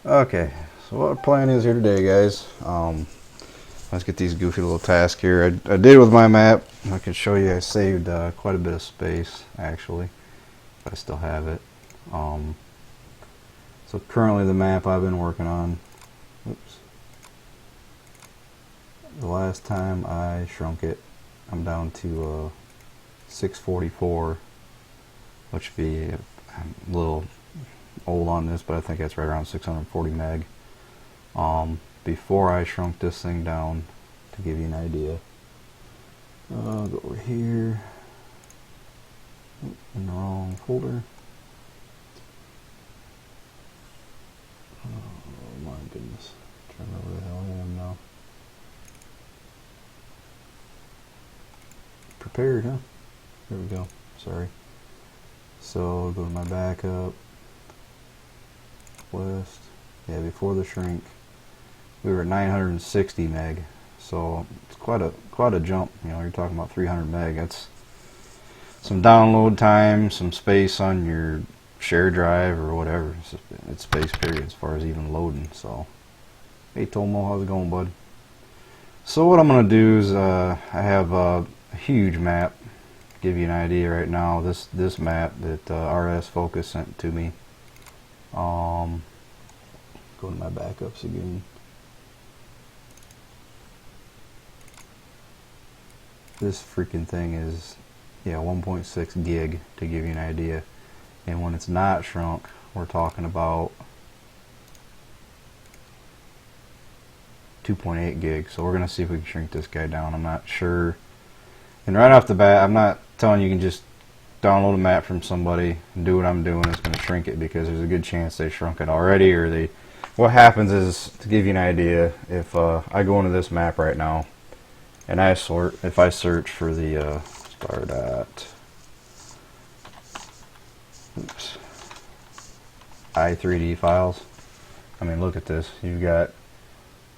Okay, so what our plan is here today, guys. Let's get these goofy little tasks here. I did with my map. I can show you I saved quite a bit of space, actually. I still have it. Um, so currently the map I've been working on, oops, the last time I shrunk it, I'm down to 644, which would be a little old on this, but I think that's right around 640 meg. Before I shrunk this thing down, to give you an idea, I'll go over here, in the wrong folder. Oh my goodness, I'm trying to remember where the hell I am now. Prepared, huh? There we go, sorry. So go to my backup, west, yeah, before the shrink, we were at 960 meg, so it's quite a jump. You know, you're talking about 300 meg. That's some download time, some space on your share drive or whatever. It's space period as far as even loading. So, hey Tomo, how's it going, bud? So what I'm gonna do is I have a huge map. Give you an idea right now. This map that RS Focus sent to me. Go to my backups again. This freaking thing is, yeah, 1.6 gig to give you an idea. And when it's not shrunk, we're talking about 2.8 gig. So we're going to see if we can shrink this guy down. I'm not sure. And right off the bat, I'm not telling you can just download a map from somebody and do what I'm doing. It's going to shrink it, because there's a good chance they shrunk it already, or they. What happens is, to give you an idea, if I go into this map right now, and if I search for the start oops, i3D files. I mean, look at this. You've got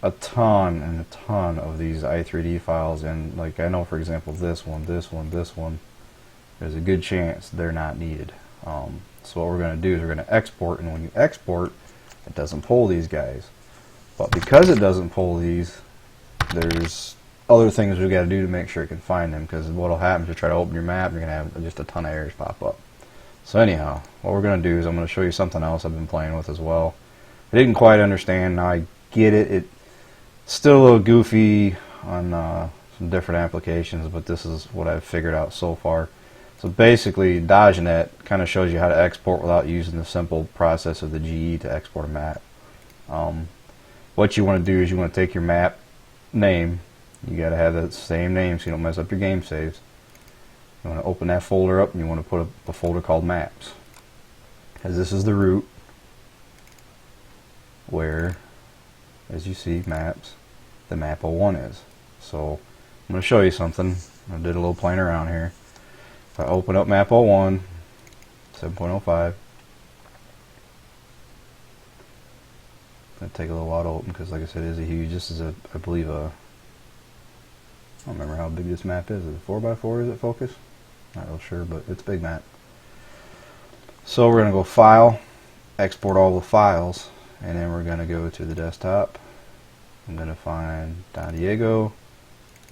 a ton and a ton of these i3D files, and like I know, for example, this one. There's a good chance they're not needed. So what we're going to do is we're going to export, and when you export, it doesn't pull these guys. But because it doesn't pull these, there's other things we've got to do to make sure it can find them, because what will happen is you try to open your map, you're going to have just a ton of errors pop up. So anyhow, what we're going to do is I'm going to show you something else I've been playing with as well. I didn't quite understand, now I get it. It's still a little goofy on some different applications, but this is what I've figured out so far. So basically, DodgeNet kind of shows you how to export without using the simple process of the GE to export a map. What you want to do is you want to take your map name. You got to have the same name so you don't mess up your game saves. You want to open that folder up, and you want to put a folder called Maps, as this is the root where, as you see, Maps, the map 01 is. So I'm going to show you something. I did a little playing around here. If I open up map 01, 7.05, it's going to take a little while to open, because like I said, it is a huge, this is a, I believe a, I don't remember how big this map is. Is it 4x4? Is it focus? Not real sure, but it's a big map. So we're going to go File, export all the files, and then we're going to go to the desktop. I'm going to find Don Diego,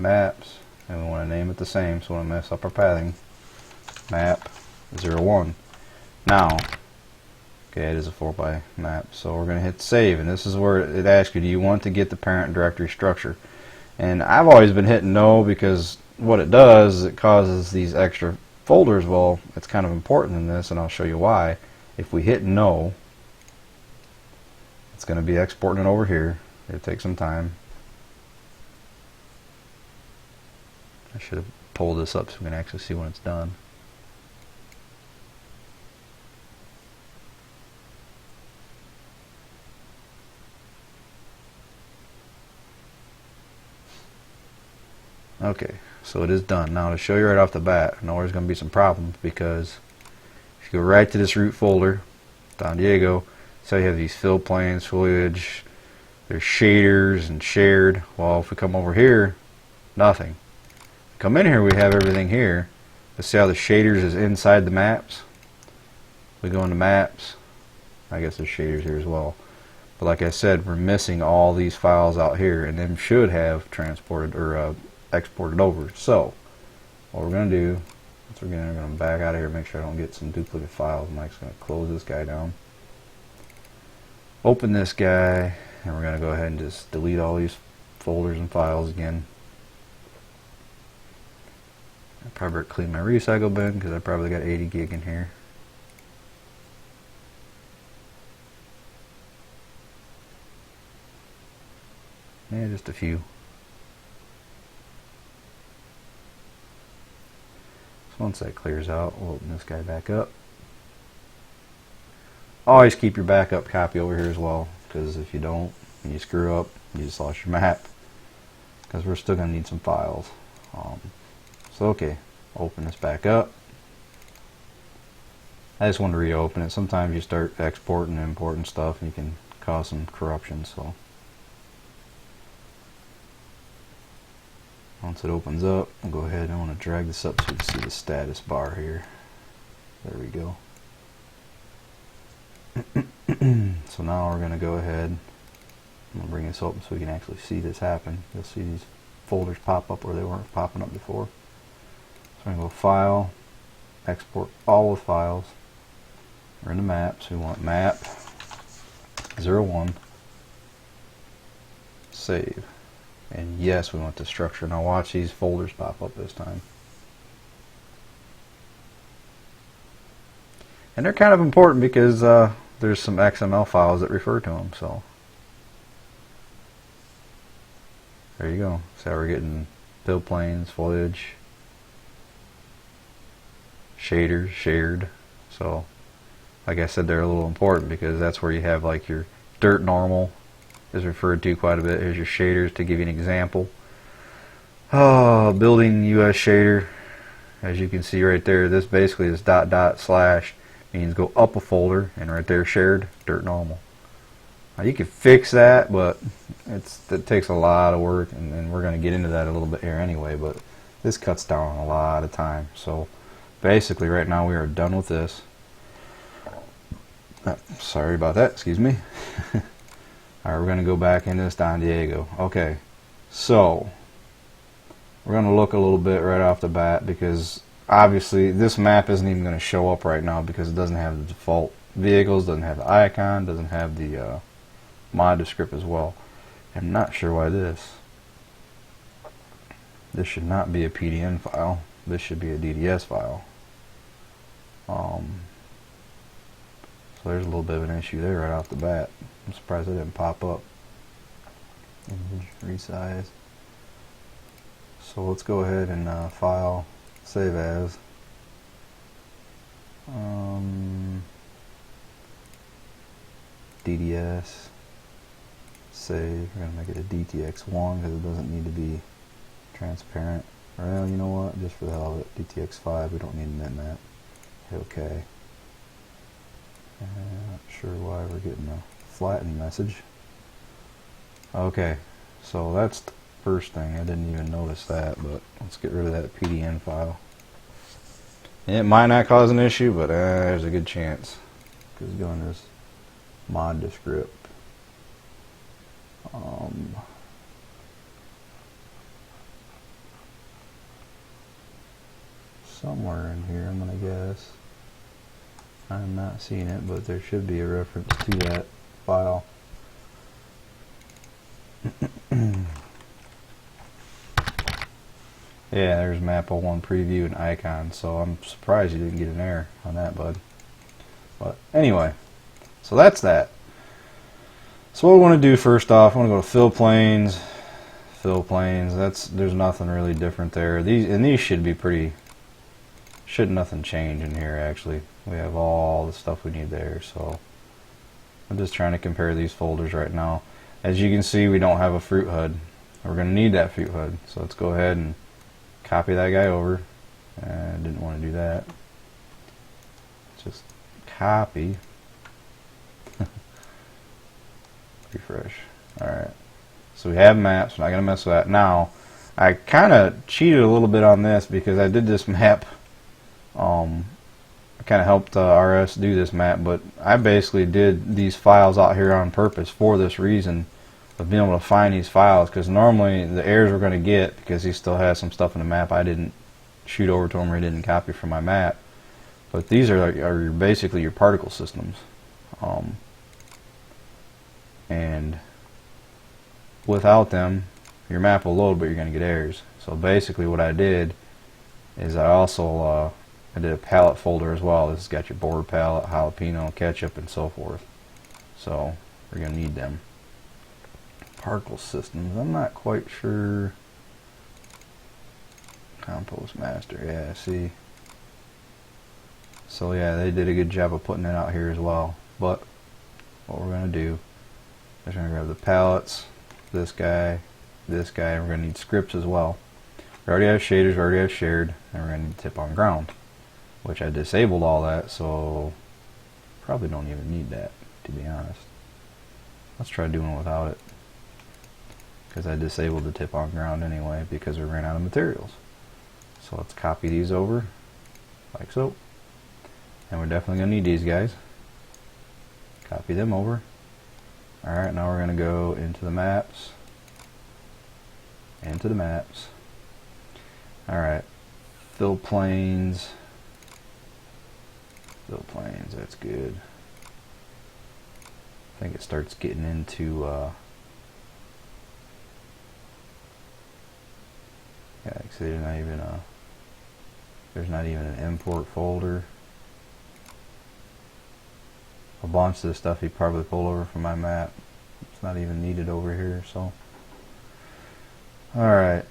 Maps, and we want to name it the same, so we don't mess up our pathing. Map 01. Now, okay, it is a 4x map, so we're going to hit save, and this is where it asks you, do you want to get the parent directory structure? And I've always been hitting no, because what it does is it causes these extra folders. Well, it's kind of important in this, and I'll show you why. If we hit no, it's going to be exporting it over here. It'll take some time. I should have pulled this up so we can actually see when it's done. Okay, so it is done. Now to show you right off the bat, I know there's going to be some problems, because if you go right to this root folder, Don Diego, so you have these fill planes, foliage, there's shaders and shared. Well, if we come over here, nothing. Come in here, we have everything here. Let's see how the shaders is inside the maps. We go into maps. I guess there's shaders here as well. But like I said, we're missing all these files out here, and them should have transported or exported over. So what we're going to do is we're going to back out of here, make sure I don't get some duplicate files. Mike's going to close this guy down. Open this guy, and we're going to go ahead and just delete all these folders and files again. I probably better clean my recycle bin because I probably got 80 gig in here. Yeah, just a few. So once that clears out, we'll open this guy back up. Always keep your backup copy over here as well, because if you don't, and you screw up, you just lost your map. Because we're still going to need some files. So okay, open this back up. I just wanted to reopen it. Sometimes you start exporting and importing stuff and you can cause some corruption. So once it opens up, I'll go ahead and I want to drag this up so you can see the status bar here. There we go. So now we're going to go ahead, I'm going to bring this open so we can actually see this happen. You'll see these folders pop up where they weren't popping up before. So I'm going to go File, Export All with Files. We're in the map, so we want map 01, save. And yes, we want the structure. Now watch these folders pop up this time. And they're kind of important because there's some XML files that refer to them. So there you go. So we're getting fill planes, foliage, shaders, shared. So like I said, they're a little important because that's where you have like your dirt normal is referred to quite a bit. Here's your shaders to give you an example. Building US shader. As you can see right there, this basically is // means go up a folder, and right there shared dirt normal. Now you can fix that, but it takes a lot of work, and we're going to get into that a little bit here anyway, but this cuts down a lot of time. So basically right now we are done with this. Sorry about that, excuse me. Alright, we're going to go back into this Don Diego. Okay, so we're going to look a little bit right off the bat because obviously this map isn't even going to show up right now because it doesn't have the default vehicles, doesn't have the icon, doesn't have the mod descript as well. I'm not sure why this should not be a PDN file. This should be a DDS file. So there's a little bit of an issue there right off the bat. I'm surprised it didn't pop up. Image resize. So let's go ahead and file, save as. DDS, save. We're going to make it a DTX1 because it doesn't need to be transparent. Well, you know what? Just for the hell of it, DTX5, we don't need an min-map. Hit OK. Not sure why we're getting a flattened message. Okay, so that's the first thing. I didn't even notice that, but let's get rid of that PDN file. It might not cause an issue, but there's a good chance because going to this mod descript. Somewhere in here, I'm gonna guess. I'm not seeing it, but there should be a reference to that file. Yeah, there's map01 preview and icon, so I'm surprised you didn't get an error on that, bud. But anyway, so that's that. So what we want to do first off, I want to go to fill planes. Fill planes. There's nothing really different there. These should be pretty. Should nothing change in here actually. We have all the stuff we need there. So I'm just trying to compare these folders right now. As you can see, we don't have a fruit HUD. We're going to need that fruit HUD. So let's go ahead and copy that guy over. I didn't want to do that. Just copy. Refresh. Alright. So we have maps. We're not going to mess with that. Now, I kind of cheated a little bit on this because I did this map, or I kind of helped RS do this map, but I basically did these files out here on purpose for this reason of being able to find these files, because normally the errors we're going to get because he still has some stuff in the map I didn't shoot over to him or he didn't copy from my map. But these are basically your particle systems. And without them, your map will load, but you're going to get errors. So basically what I did is I also I did a palette folder as well. This has got your board palette, jalapeno, ketchup, and so forth. So we're going to need them. Particle systems, I'm not quite sure. Compost master, yeah, see. So yeah, they did a good job of putting it out here as well. But what we're going to do is we're going to grab the palettes, this guy, and we're going to need scripts as well. We already have shaders, we already have shared, and we're going to need tip on ground, which I disabled all that, so probably don't even need that, to be honest. Let's try doing it without it, because I disabled the tip on ground anyway because we ran out of materials. So let's copy these over, like so. And we're definitely going to need these guys. Copy them over. Alright, now we're going to go into the maps. Into the maps. Alright, fill planes. Fill planes, that's good. I think it starts getting into yeah, see, there's not even an import folder. A bunch of this stuff he probably pulled over from my map. It's not even needed over here, so. Alright.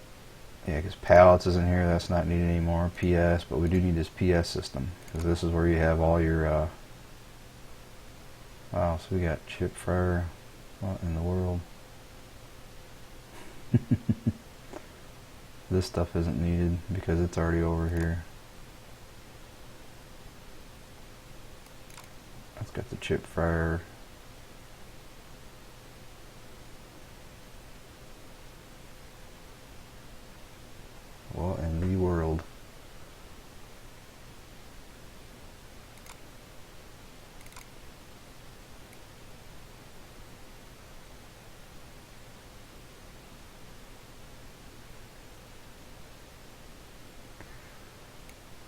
Yeah, because pallets is in here, that's not needed anymore. PS, but we do need this PS system, because this is where you have all your, wow, so we got chip fryer. What in the world? This stuff isn't needed because it's already over here. It's got the chip fryer. What in the world?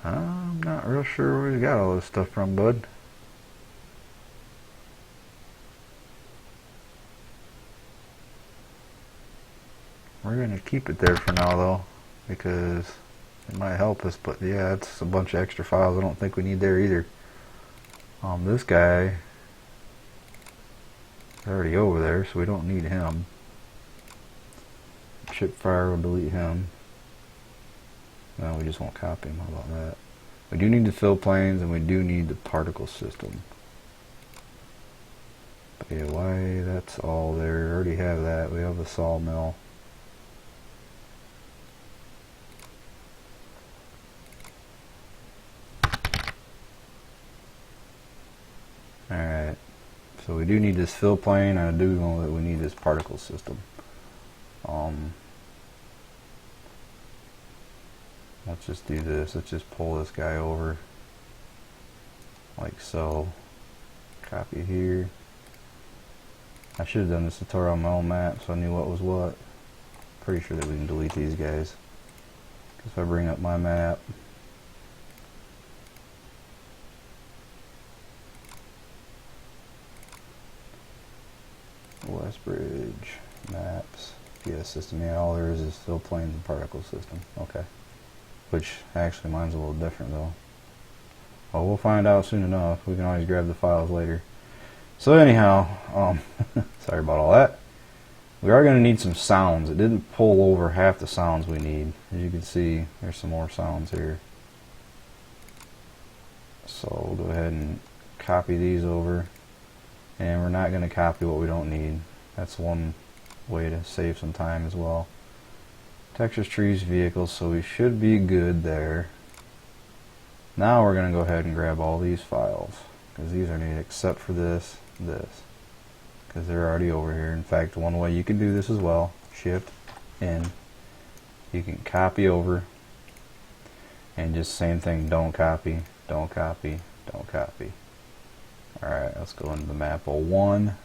I'm not real sure where we got all this stuff from, bud. We're going to keep it there for now, though, because it might help us. But yeah, it's a bunch of extra files I don't think we need there either. This guy is already over there, so we don't need him. Chip fryer will delete him. No, we just won't copy him. How about that? We do need the fill planes, and we do need the particle system. But yeah, why that's all there? We already have that. We have the sawmill. Alright, so we do need this fill plane, and I do know that we need this particle system. Let's just do this. Let's just pull this guy over like so. Copy here. I should have done this tutorial on my own map so I knew what was what. Pretty sure that we can delete these guys. If I bring up my map, Westbridge maps, PS system. Yeah, all there is fill planes and particle system. Okay. Which actually mine's a little different though. Well, we'll find out soon enough. We can always grab the files later. So anyhow, sorry about all that. We are going to need some sounds. It didn't pull over half the sounds we need. As you can see, there's some more sounds here. So we'll go ahead and copy these over. And we're not going to copy what we don't need. That's one way to save some time as well. Textures, trees, vehicles, so we should be good there. Now we're going to go ahead and grab all these files, because these are needed except for this, because they're already over here. In fact, one way you can do this as well, Shift N, you can copy over, and just same thing, don't copy, don't copy, don't copy. Alright, let's go into the map 01. I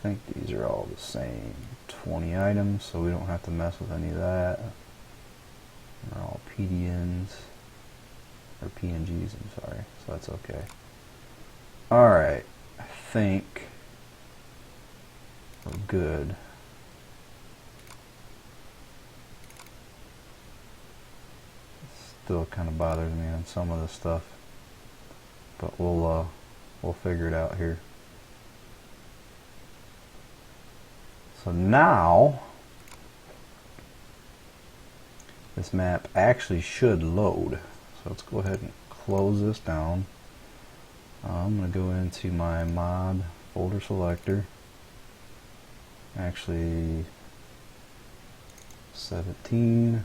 think these are all the same. 20 items, so we don't have to mess with any of that. They're all PDNs, or PNGs, I'm sorry, so that's okay. Alright, I think we're good. Still kind of bothers me on some of this stuff, but we'll figure it out here. So now this map actually should load. So let's go ahead and close this down. I'm going to go into my mod folder selector. Actually 17.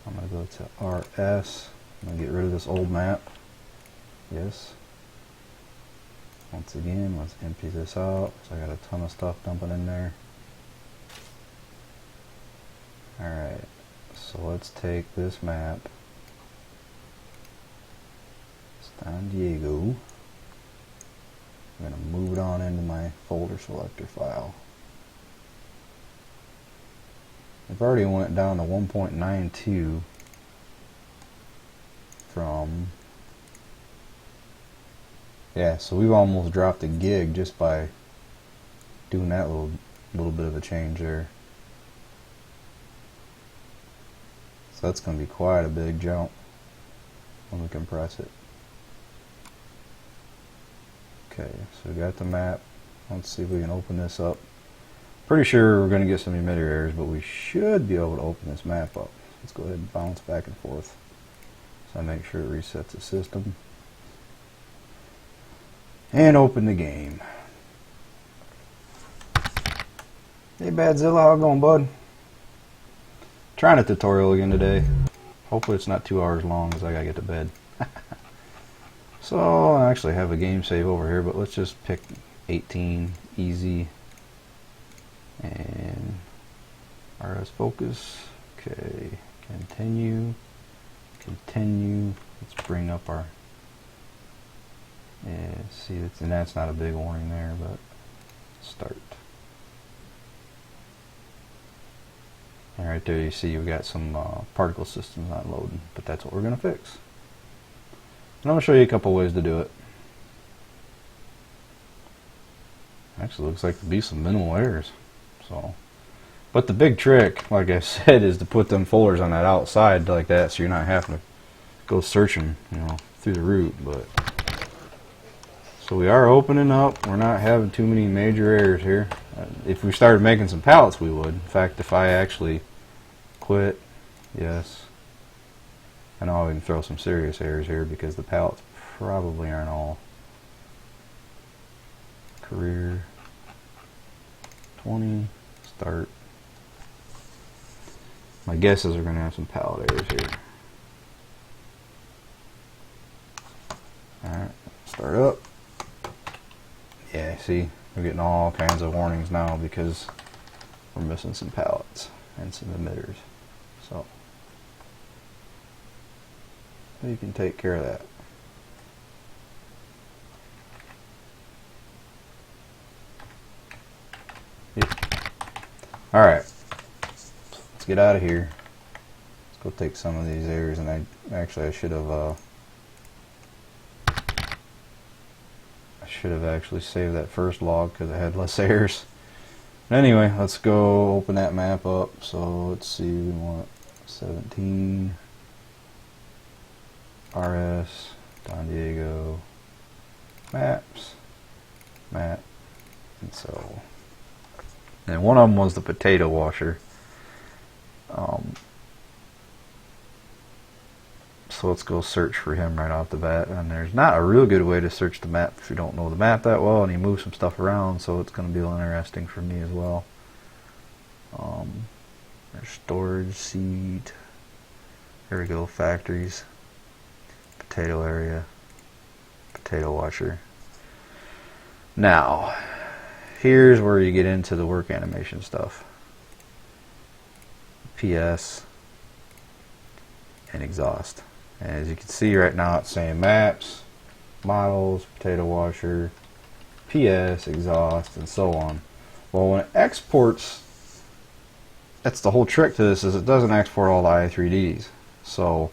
I'm going to go to RS. I'm going to get rid of this old map. Yes. Once again, let's empty this out. So I got a ton of stuff dumping in there. Alright, so let's take this map. San Diego. I'm going to move it on into my folder selector file. I've already went down to 1.92 from, yeah, so we've almost dropped a gig just by doing that little bit of a change there. So that's going to be quite a big jump when we compress it. Okay, so we got the map. Let's see if we can open this up. Pretty sure we're going to get some emitter errors, but we should be able to open this map up. Let's go ahead and bounce back and forth. So I make sure it resets the system. And open the game. Hey Badzilla, how it going, bud? Trying a tutorial again today. Hopefully it's not 2 hours long because I gotta get to bed. So I actually have a game save over here, but let's just pick 18, easy, and RS focus. Okay, continue. Let's bring up our, yeah, see, and that's not a big warning there, but start. And right there you see we've got some particle systems not loading, but that's what we're going to fix. And I'm going to show you a couple ways to do it. Actually looks like to be some minimal errors. So, but the big trick, like I said, is to put them folders on that outside like that, so you're not having to go searching, you know, through the root. But so we are opening up. We're not having too many major errors here. If we started making some pallets, we would. In fact, if I actually quit, yes, I know we can throw some serious errors here because the pallets probably aren't all. Career 20, start. My guess is we're going to have some pallet errors here. Alright, start up. Yeah, see, we're getting all kinds of warnings now because we're missing some pallets and some emitters. So you can take care of that. Alright, let's get out of here. Let's go take some of these errors, and I should have actually saved that first log because I had less errors. But anyway, let's go open that map up. So let's see, we want 17 RS San Diego maps, map, and so. And one of them was the potato washer. So let's go search for him right off the bat. And there's not a real good way to search the map if you don't know the map that well, and he moves some stuff around, so it's going to be a little interesting for me as well. There's storage, seed. There we go, factories, potato area, potato washer. Now, here's where you get into the work animation stuff. PS and exhaust. As you can see right now, it's saying maps, models, potato washer, PS, exhaust, and so on. Well, when it exports, that's the whole trick to this, is it doesn't export all the i3Ds. So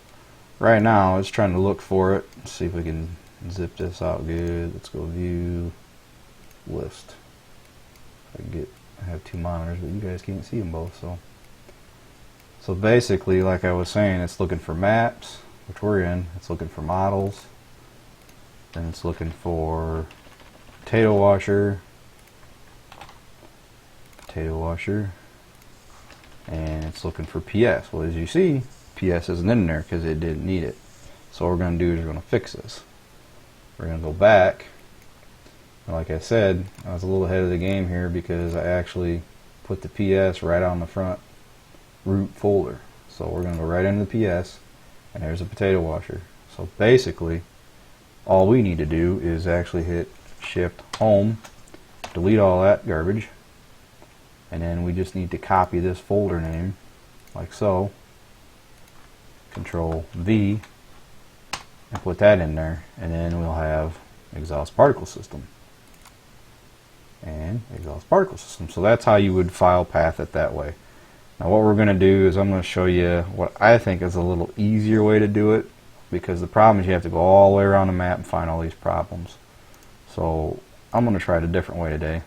right now it's trying to look for it. Let's see if we can zip this out good. Let's go view list. I have two monitors, but you guys can't see them both. So basically, like I was saying, it's looking for maps, which we're in. It's looking for models. Then it's looking for potato washer, and it's looking for PS. Well, as you see, PS isn't in there because it didn't need it. So what we're going to do is we're going to fix this. We're going to go back. Like I said, I was a little ahead of the game here because I actually put the PS right on the front root folder. So we're going to go right into the PS, and there's a potato washer. So basically, all we need to do is actually hit Shift Home, delete all that garbage, and then we just need to copy this folder name like so, Control V, and put that in there, and then we'll have exhaust particle system and exhaust particle system. So that's how you would file path it that way. Now what we're going to do is I'm going to show you what I think is a little easier way to do it, because the problem is you have to go all the way around the map and find all these problems. So I'm going to try it a different way today.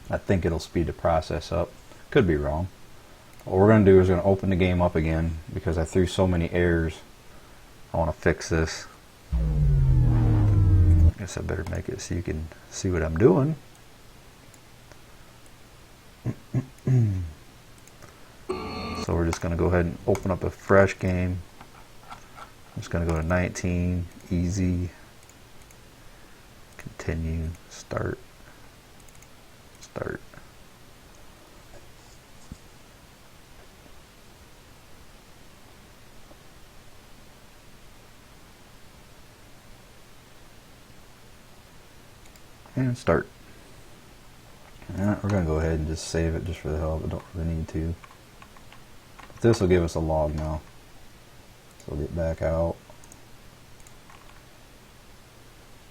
I think it'll speed the process up. Could be wrong. What we're going to do is going to open the game up again because I threw so many errors. I want to fix this. I guess I better make it so you can see what I'm doing. So we're just going to go ahead and open up a fresh game. I'm just going to go to 19, easy, continue, start. And start. Alright, we're going to go ahead and just save it just for the hell of it. Don't really need to. But this will give us a log now. So we'll get back out.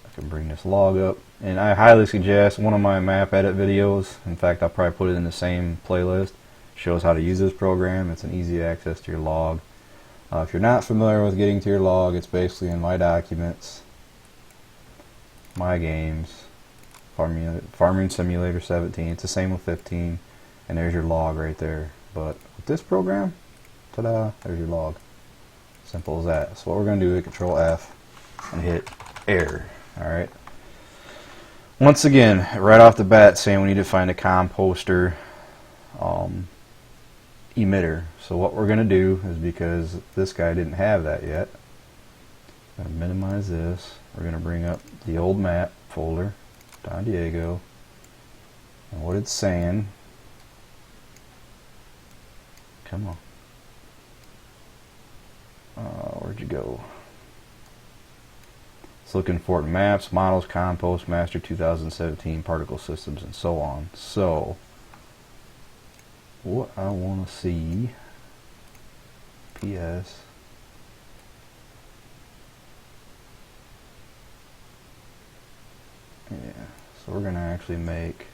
I can bring this log up. And I highly suggest one of my map edit videos. In fact, I'll probably put it in the same playlist. Shows how to use this program. It's an easy access to your log. If you're not familiar with getting to your log, it's basically in My Documents, My Games, Farming Simulator 17. It's the same with 15, and there's your log right there. But with this program, ta-da, there's your log. Simple as that. So what we're going to do is Control F and hit error. Alright. Once again, right off the bat, saying we need to find a composter emitter. So what we're going to do is, because this guy didn't have that yet, I'm going to minimize this. We're going to bring up the old map folder, Don Diego, and what it's saying, come on, where'd you go? It's looking for maps, models, compost, master 2017, particle systems, and so on. So what I want to see, PS, yeah, so we're going to actually make,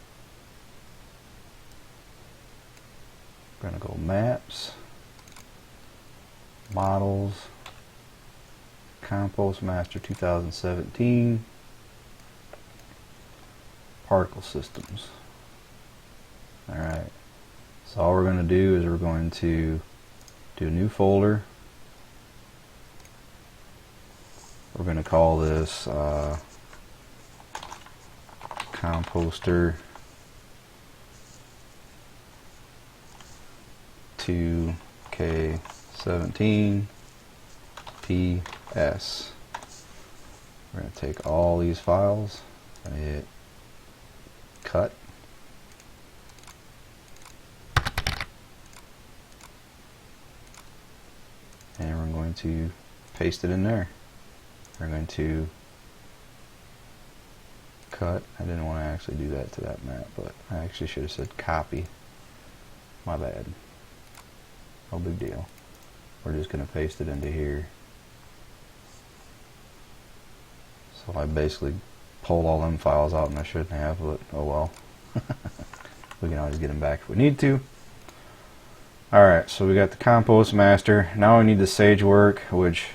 we're going to go maps, models, compost master 2017, particle systems. Alright, so all we're going to do is we're going to do a new folder. We're going to call this composter 2K17 PS. We're going to take all these files and hit cut. And we're going to paste it in there. We're going to cut. I didn't want to actually do that to that map, but I actually should have said copy. My bad. No big deal. We're just going to paste it into here. So I basically pulled all them files out and I shouldn't have, but oh well. We can always get them back if we need to. Alright, so we got the Compost Master. Now we need the SageWork, which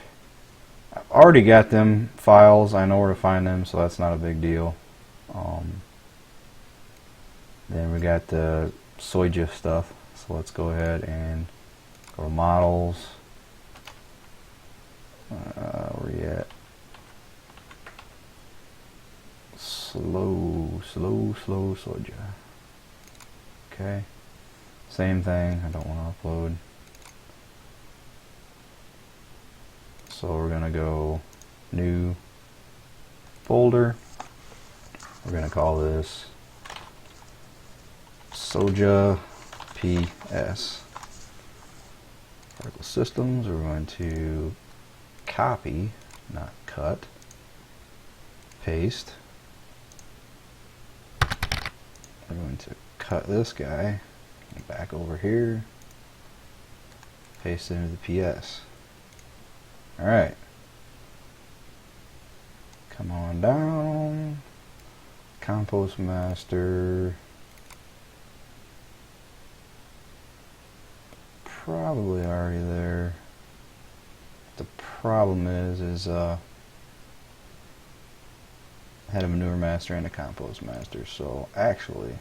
I've already got them files. I know where to find them, so that's not a big deal. Then we got the SoyGIF stuff. So let's go ahead and go to Models. Where you at? Slow SoyGIF. Okay. Same thing. I don't want to upload. So we're going to go New Folder. We're going to call this Soja PS. Particle Systems. We're going to copy, not cut, paste. We're going to cut this guy back over here, paste it into the PS. Alright. Come on down. Compost Master. Probably already there. The problem is I had a Manure Master and a Compost Master, so actually,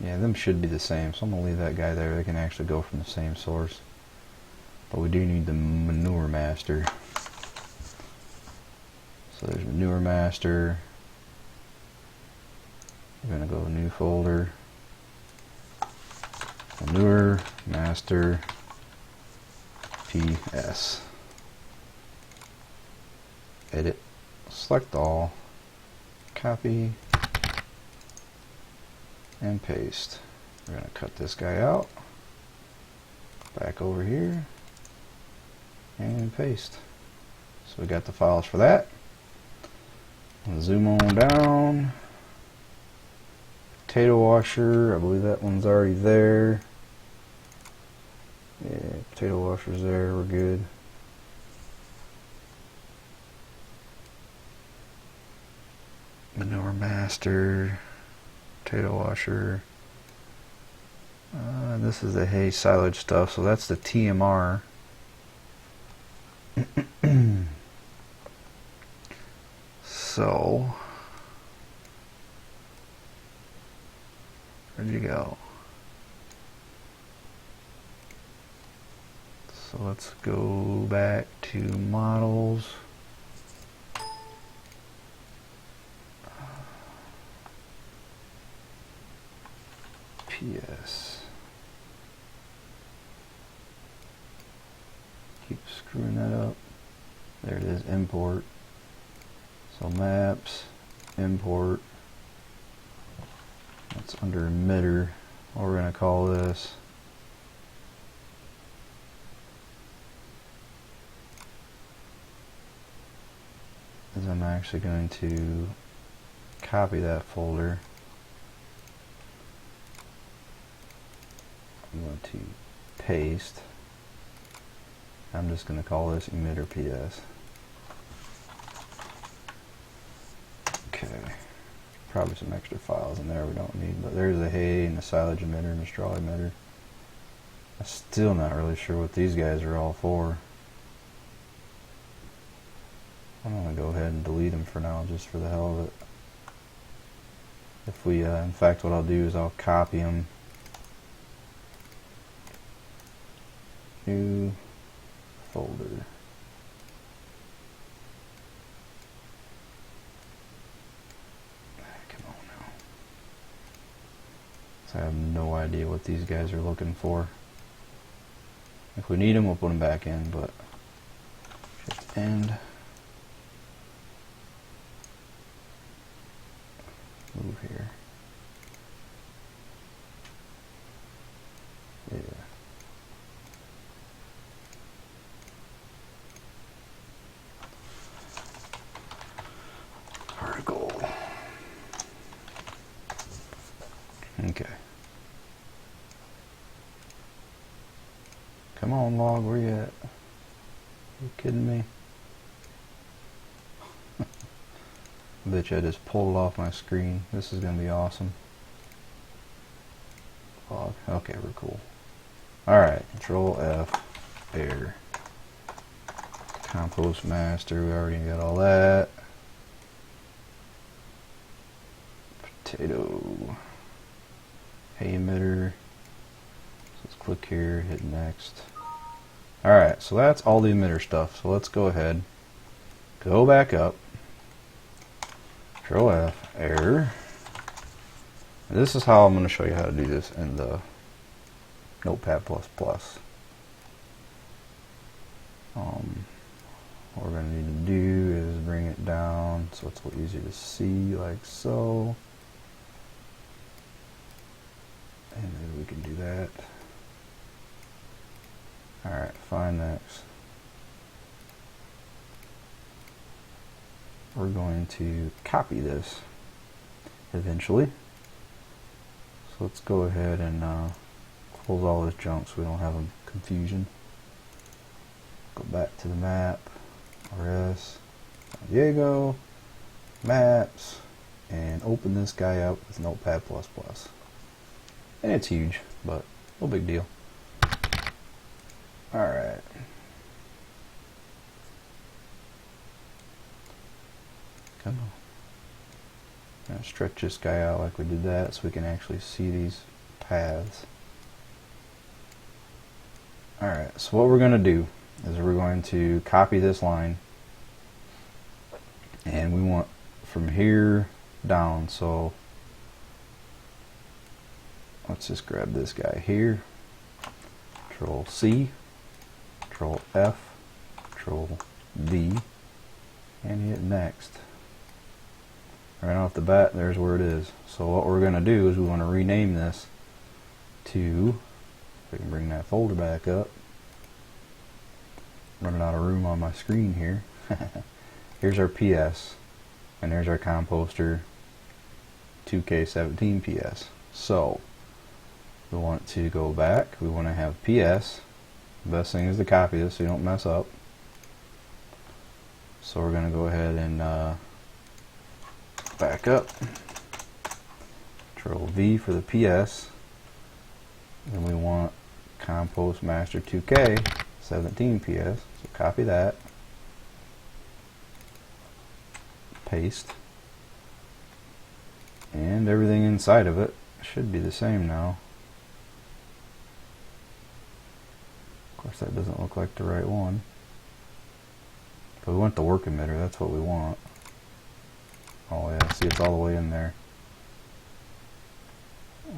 yeah, them should be the same, so I'm going to leave that guy there. They can actually go from the same source. But we do need the Manure Master. So there's Manure Master. We're going to go New Folder. Manure Master PS. Edit. Select all. Copy. And paste. We're going to cut this guy out. Back over here. And paste. So we got the files for that. Zoom on down. Potato washer, I believe that one's already there. Yeah, potato washer's there, we're good. Manure Master, potato washer. This is the hay silage stuff, so that's the TMR. So, where'd you go? So let's go back to Models. PS. Keep screwing that up. There it is, import. So maps, import. That's under emitter. What we're going to call this. Is I'm actually going to copy that folder. I'm going to paste. I'm just going to call this emitter PS. Okay. Probably some extra files in there we don't need, but there's a hay and a silage emitter and a straw emitter. I'm still not really sure what these guys are all for. I'm going to go ahead and delete them for now, just for the hell of it. If we, in fact, what I'll do is I'll copy them. New folder. Come on now. So I have no idea what these guys are looking for. If we need them, we'll put them back in, but shift end. Move here. Yeah. Article. Okay. Come on, log, where you at? You kidding me? Bet you I just pulled it off my screen. This is going to be awesome. Log. Okay, we're cool. Alright, Control F, error. Compost master, we already got all that. Potato. Hay emitter. So let's click here, hit next. Alright, so that's all the emitter stuff. So let's go ahead, go back up. Control F, error. And this is how I'm going to show you how to do this in the Notepad++. What we're going to need to do is bring it down so it's a little easier to see, like so. And maybe we can do that. Alright, find next. We're going to copy this eventually. So let's go ahead and close all this junk so we don't have a confusion. Go back to the map, RS, San Diego, maps, and open this guy up with Notepad++. And it's huge, but no big deal. Alright. Come on. I'm going to stretch this guy out like we did that so we can actually see these paths. Alright, so what we're going to do is we're going to copy this line, and we want from here down. So let's just grab this guy here, Control C, Control F, Control V, and hit next. Right off the bat, there's where it is. So what we're going to do is we want to rename this to, if I can bring that folder back up, running out of room on my screen here. Here's our PS, and there's our composter 2K17 PS. So we want to go back, we want to have PS. The best thing is to copy this so you don't mess up. So we're going to go ahead and back up, Control V for the PS, and we want Compost Master 2K17 PS, so copy that, paste, and everything inside of it should be the same now. Of course that doesn't look like the right one, but we want the work emitter, that's what we want. Oh yeah, see, it's all the way in there.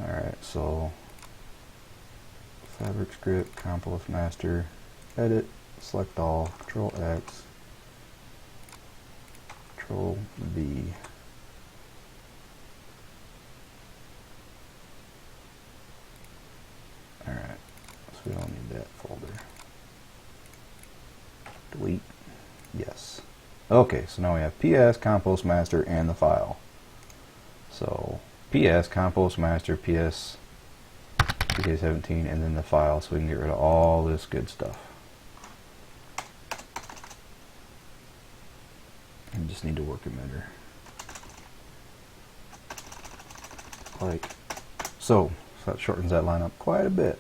Alright, so fabric script, compost master, edit, select all, Control X, Control V. Alright, so we don't need that folder. Delete. Yes. Okay, so now we have PS, Compost Master, and the file. So PS, Compost Master, PS, PK17, and then the file, so we can get rid of all this good stuff. And just need to work emitter. Like so. So that shortens that line up quite a bit.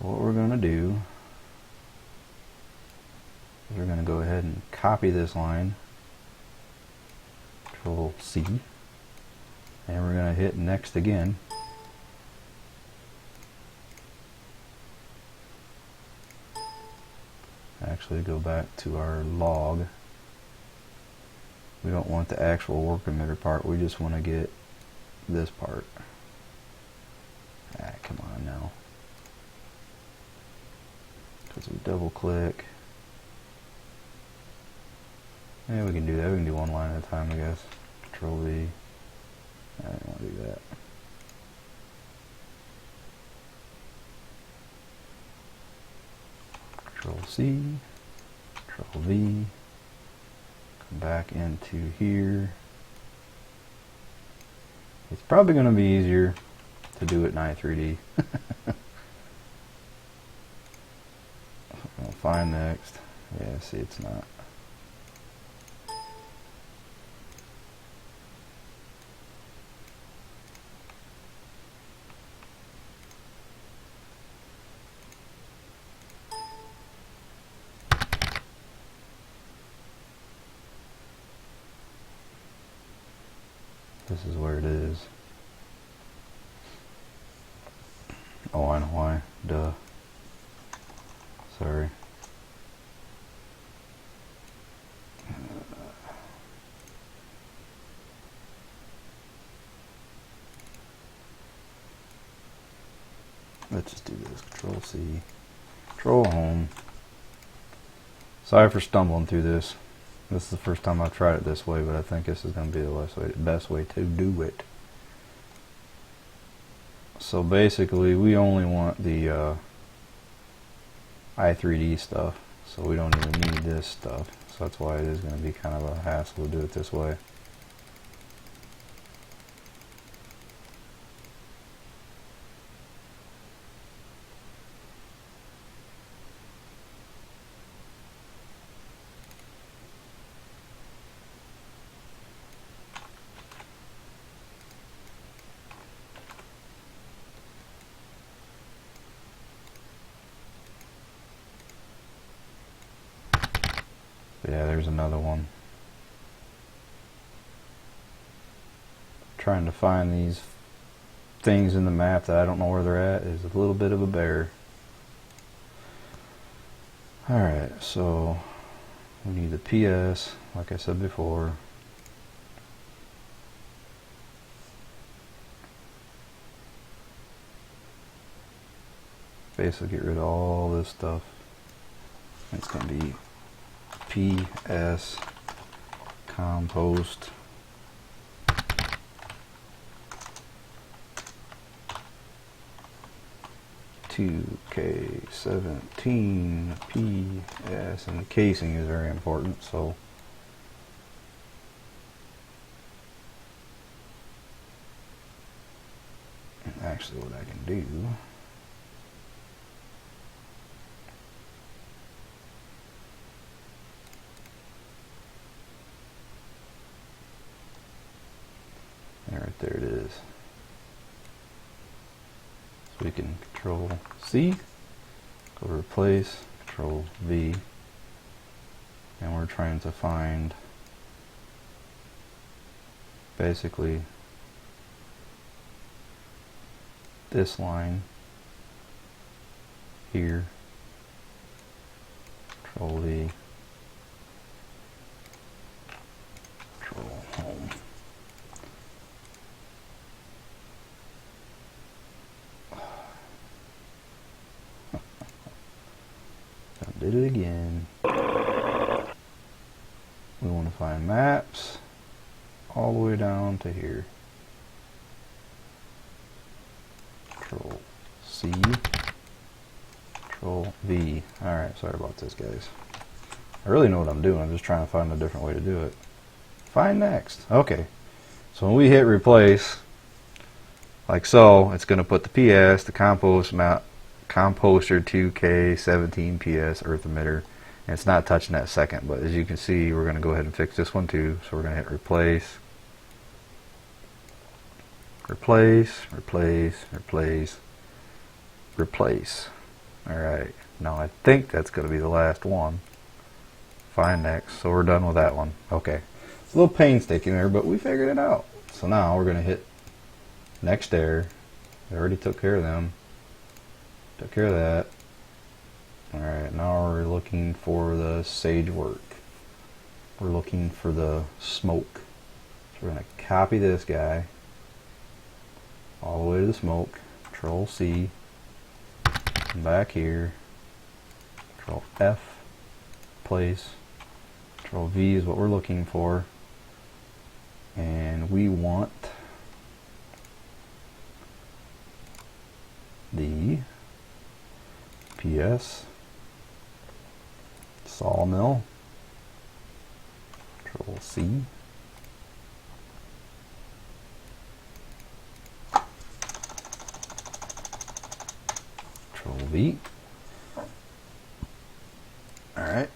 So what we're going to do, we're going to go ahead and copy this line, Control C, and we're going to hit next again. Actually go back to our log. We don't want the actual work emitter part, we just want to get this part. Ah, come on now. Because we double click. Yeah, we can do that. We can do one line at a time, I guess. Control V. I don't want to do that. Control C. Control V. Come back into here. It's probably going to be easier to do it in i3D. I'll find next. Yeah, see, it's not. This is where it is. Oh, I know why. Duh. Sorry. Let's just do this. Control C. Control Home. Sorry for stumbling through this. This is the first time I've tried it this way, but I think this is going to be the best way to do it. So basically, we only want the i3D stuff, so we don't even need this stuff. So that's why it is going to be kind of a hassle to do it this way. Yeah, there's another one. Trying to find these things in the map that I don't know where they're at is a little bit of a bear. Alright, so we need the PS, like I said before. Basically get rid of all this stuff. It's going to be PS compost (2K17 PS), and the casing is very important, so actually what I can do, right there it is. So we can Control C, go to replace, Control V, and we're trying to find basically this line here. Control V, Control Home. Did it again. We want to find maps all the way down to here. Control C, Control V. Alright, sorry about this, guys. I really know what I'm doing. I'm just trying to find a different way to do it. Find next. Okay. So when we hit replace, like so, it's going to put the PS, the compost map, composter 2K17 PS earth emitter, and it's not touching that second, but as you can see, we're going to go ahead and fix this one too. So we're going to hit replace, replace, replace, replace, replace. Alright, now I think that's going to be the last one. Find next. So we're done with that one. Okay, it's a little painstaking there, but we figured it out. So now we're going to hit next there. We already took care of them. Took care of that. Alright, now we're looking for the sage work. We're looking for the smoke. So we're going to copy this guy all the way to the smoke. Control C. Come back here. Control F. Place. Control V is what we're looking for. And we want the PS sawmill. Control C. Control V. Alright.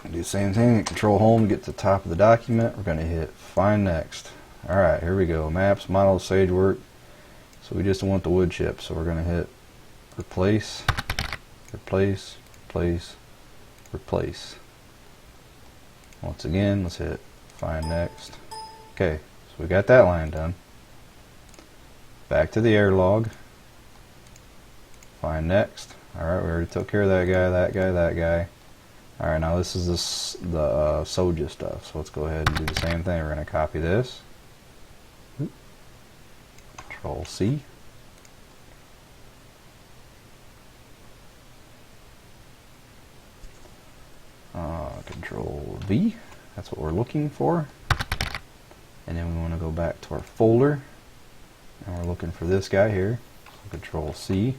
Do the same thing. Control Home to get to the top of the document. We're going to hit Find Next. Alright, here we go. Maps, models, sage work. So we just want the wood chip. So we're going to hit Replace, Replace, Replace, Replace. Once again, let's hit Find Next. Okay, So we got that line done. Back to the air log. Find next. Alright, we already took care of that guy, that guy, that guy. Alright, now this is the Soja stuff. So let's go ahead and do the same thing. We're going to copy this. Control C. Control V. That's what we're looking for. And then we want to go back to our folder. And we're looking for this guy here. So Control C.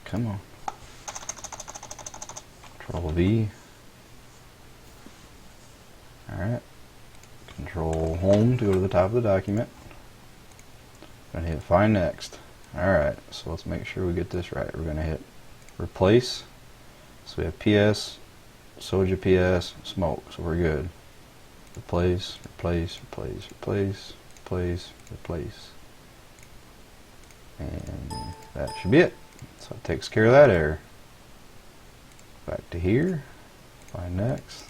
Come on. Control V. Alright. Control Home to go to the top of the document. Gonna hit Find Next. Alright, so let's make sure we get this right. We're gonna hit Replace. So we have PS, Soja PS, Smoke. So we're good. Replace, replace, replace, replace, replace, replace. And that should be it. So it takes care of that error. Back to here. Find Next.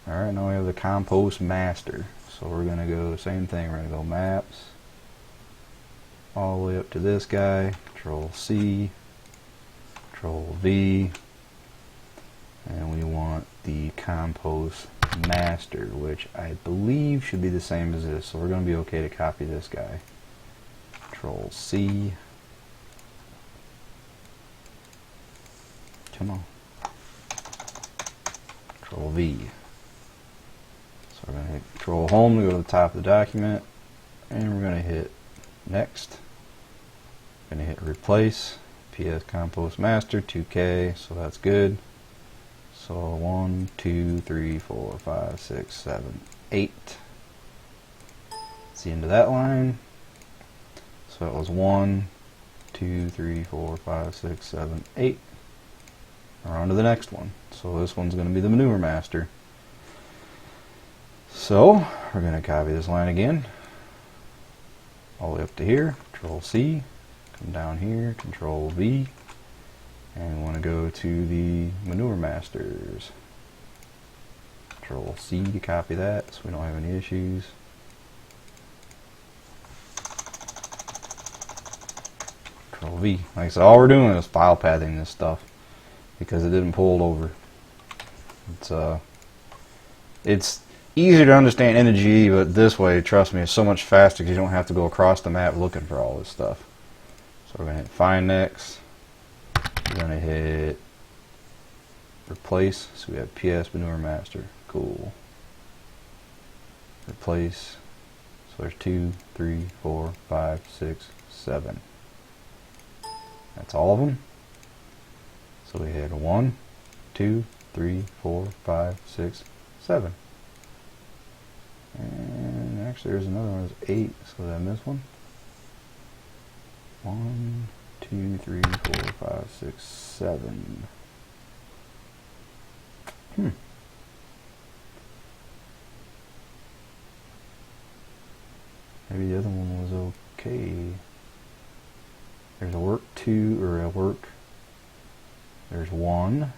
Alright, now we have the Compost Master. So we're going to go, same thing, we're going to go Maps. All the way up to this guy. Control C. Control V. And we want the Compost Master, which I believe should be the same as this. So we're going to be okay to copy this guy. Control C. Come on. Control V. So we're going to hit Control Home to go to the top of the document. And we're going to hit Next. We're going to hit Replace. PS Compost Master 2K. So that's good. So 1, 2, 3, 4, 5, 6, 7, 8. That's the end of that line. So it was 1, 2, 3, 4, 5, 6, 7, 8. We're on to the next one. So this one's going to be the Manure Master. So we're going to copy this line again. All the way up to here. Control C. Come down here. Control V. And we want to go to the Manure Masters. Control C to copy that so we don't have any issues. Control V. Like I said, all we're doing is file pathing this stuff because it didn't pull it over. It's easier to understand NG, but this way, trust me, it's so much faster because you don't have to go across the map looking for all this stuff. So we're going to hit Find Next. We're going to hit Replace. So we have PS Manure Master. Cool. Replace. So there's 2, 3, 4, 5, 6, 7. That's all of them. So we hit 1, 2, 3, 4, 5, 6, 7. And actually there's another one that's 8, so did I miss one? 1, 2, 3, 4, 5, 6, 7. Maybe the other one was okay. There's a work 2, or a work. There's 1.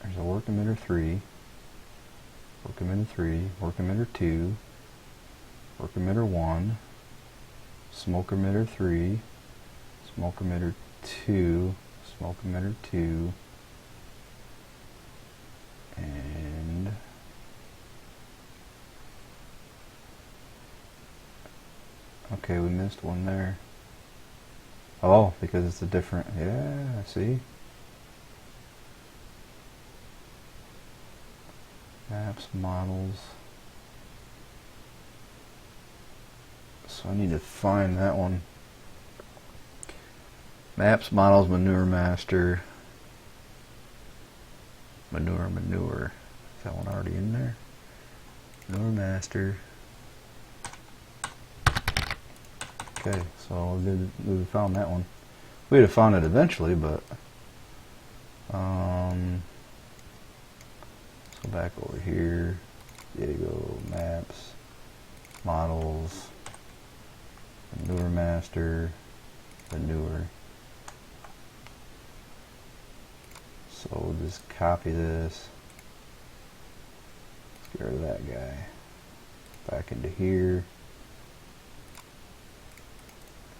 There's a work emitter 3. Work emitter 3. Work emitter 2. Work emitter 1. Smoke emitter 3. Smoke emitter 2. Smoke emitter 2. And okay, we missed one there. Oh, because it's a different, yeah, see? Maps, models. So I need to find that one. Maps, models, Manure Master. Manure. Is that one already in there? Manure Master. Okay, so we found that one. We'd have found it eventually, but let's go back over here. There you go. Maps, models, Manure Master, Manure. So we'll just copy this. Let's get rid of that guy. Back into here.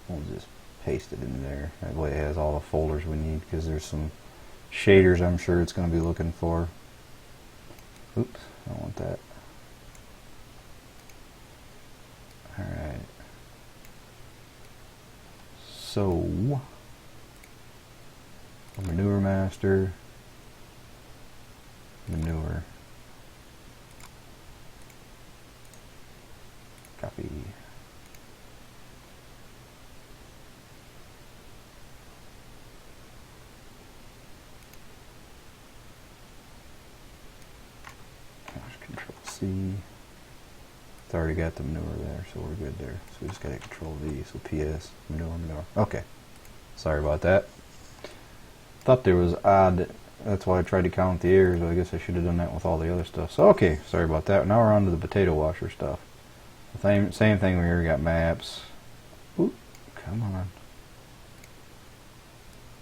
We'll just paste it in there. That way it has all the folders we need, because there's some shaders I'm sure it's going to be looking for. Oops, I don't want that. Alright. So, manure master, manure, copy. Control C. It's already got the manure there, so we're good there. So we just got to Control V. So PS, manure. Okay. Sorry about that. Thought there was odd. That's why I tried to count the errors. I guess I should have done that with all the other stuff. So okay, sorry about that. Now we're on to the potato washer stuff. The same thing. We here got maps. Oop, come on.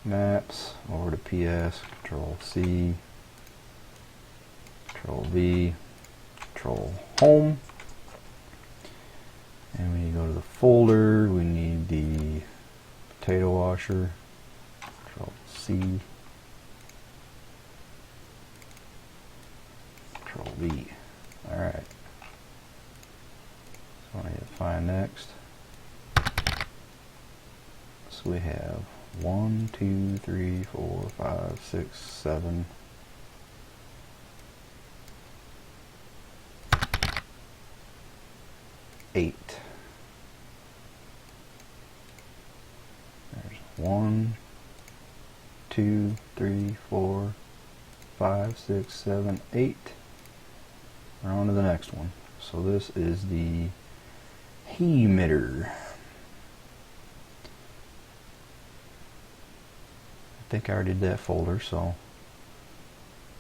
Maps over to PS. Control C. Control V. Control Home. And when you go to the folder, we need the potato washer. Control C. Control V. Alright. So I need to find next. So we have 1, 2, 3, 4, 5, 6, 7. 8. There's 1, 2, 3, 4, 5, 6, 7, 8. We're on to the next one. So this is the emitter. I think I already did that folder, so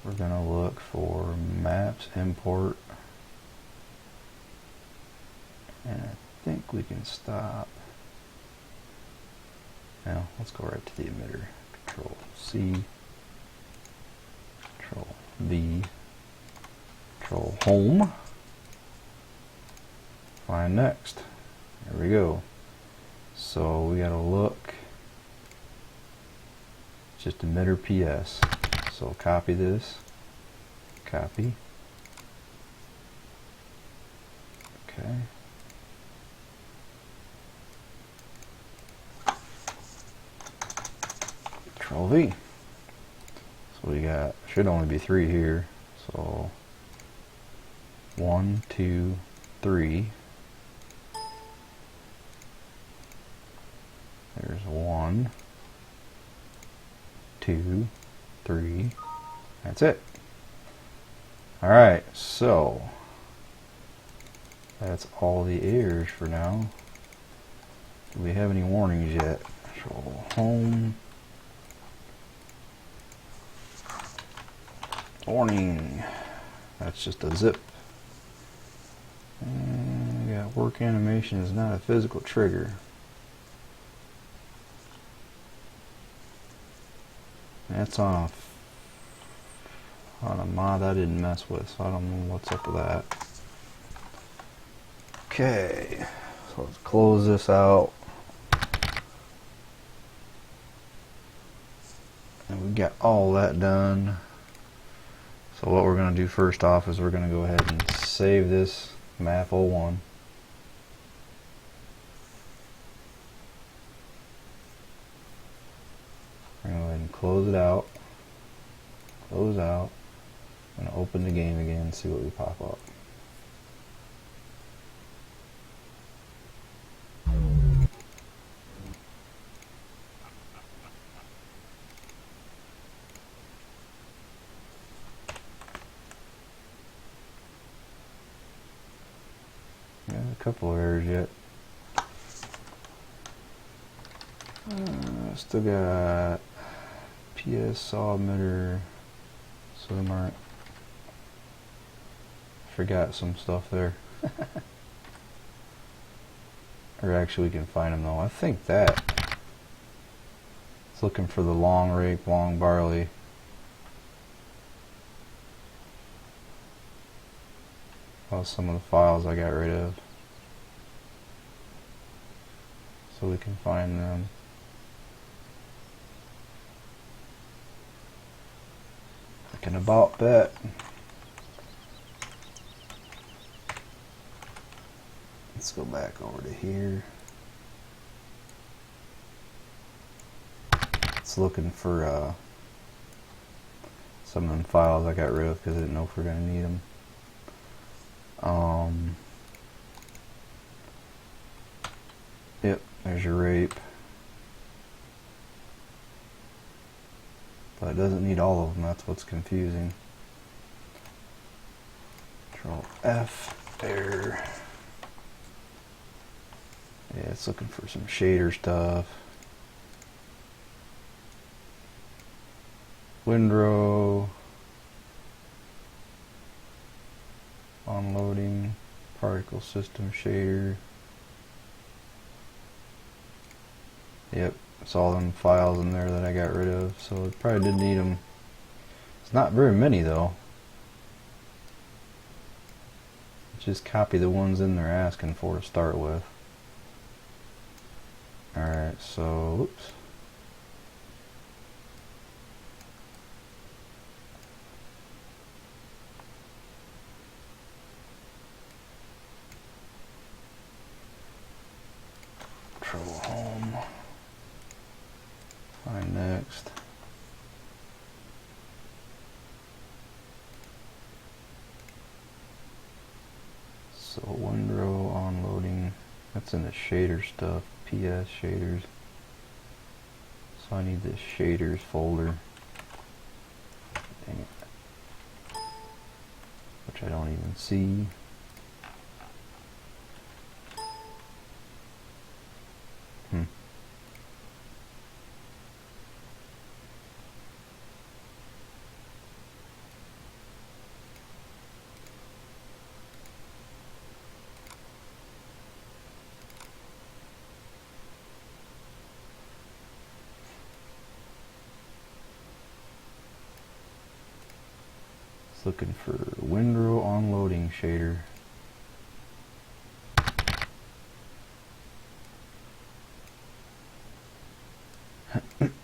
we're gonna look for maps, import. And I think we can stop. Now, let's go right to the emitter. Control C, Control V, Control Home. Find next. There we go. So we gotta look. Just emitter PS. So copy this. Copy. Okay. Control V. So we got, should only be 3 here. So 1, 2, 3. There's 1, 2, 3. That's it. Alright, so that's all the errors for now. Do we have any warnings yet? Control Home. Warning. That's just a zip. And we got work animation is not a physical trigger. That's on a mod I didn't mess with, so I don't know what's up with that. Okay, so let's close this out. And we got all that done. So what we're going to do first off is we're going to go ahead and save this map 01. We're going to go ahead and close it out. Close out. I'm going to open the game again and see what we pop up. Yeah, a couple of errors yet. Still got PS saw emitter. Some aren't. Forgot some stuff there. Or actually we can find them though. I think that it's looking for the long rake, long barley. Well, some of the files I got rid of, so we can find them. Thinking about that. Let's go back over to here. It's looking for some of them files I got rid of because I didn't know if we're going to need them. Yep, there's your rape. But it doesn't need all of them, that's what's confusing. Control F, there. Yeah, it's looking for some shader stuff. Windrow. Unloading. Particle system shader. Yep, it's all them files in there that I got rid of, so it probably didn't need them. It's not very many though. Just copy the ones in there asking for to start with. Alright, so, oops. Control home. Find next. So windrow unloading, that's in the shader stuff, PS shaders. So I need this shaders folder. Dang it. Which I don't even see. Looking for windrow unloading shader.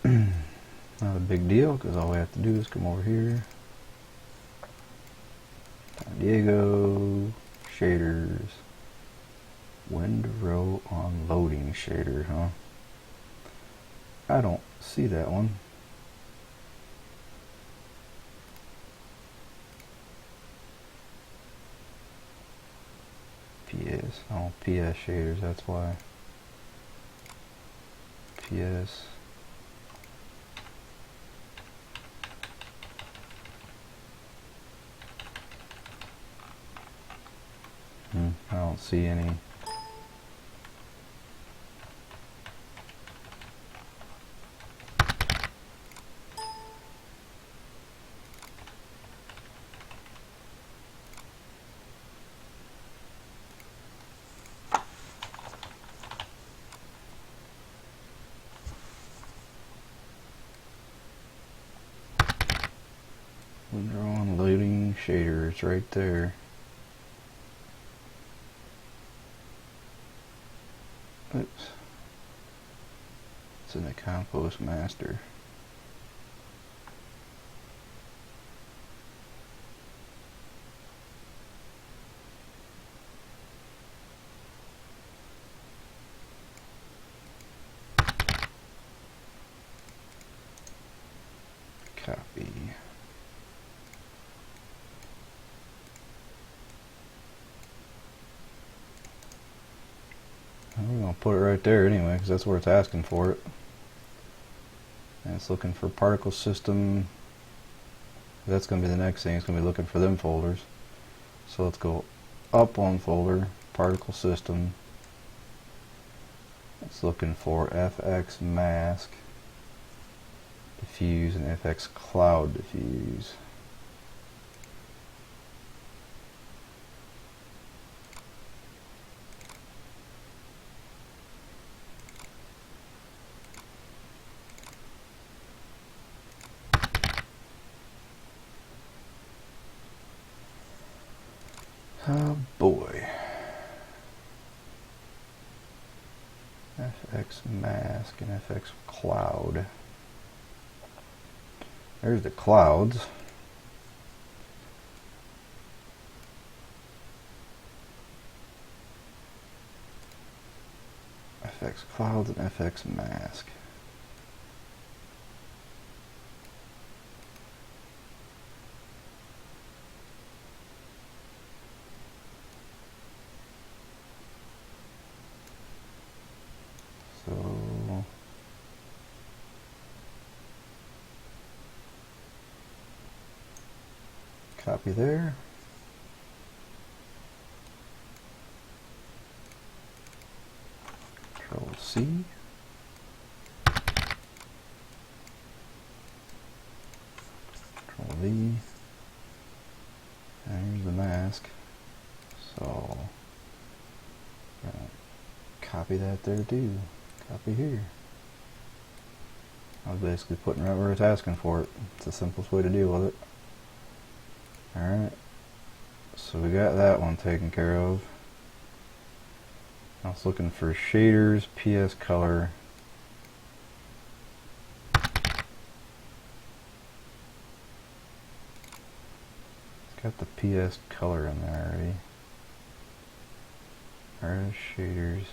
Not a big deal because all we have to do is come over here. San Diego shaders. Windrow unloading shader, huh? I don't see that one. PS, oh, PS shaders, that's why. PS. I don't see any. Windrow unloading shader, it's right there. Oops. It's in the compost master. Copy. We're going to put it right there anyway because that's where it's asking for it. And it's looking for particle system. That's going to be the next thing. It's going to be looking for them folders. So let's go up one folder, particle system. It's looking for FX mask, diffuse, and FX cloud diffuse. FX mask and FX cloud. There's the clouds. FX clouds and FX mask. So copy there. Control C. Control V. And here's the mask. So copy that there too. Copy here. I was basically putting right where it's asking for it. It's the simplest way to deal with it. Alright. So we got that one taken care of. I was looking for shaders, PS color. It's got the PS color in there already. There's shaders.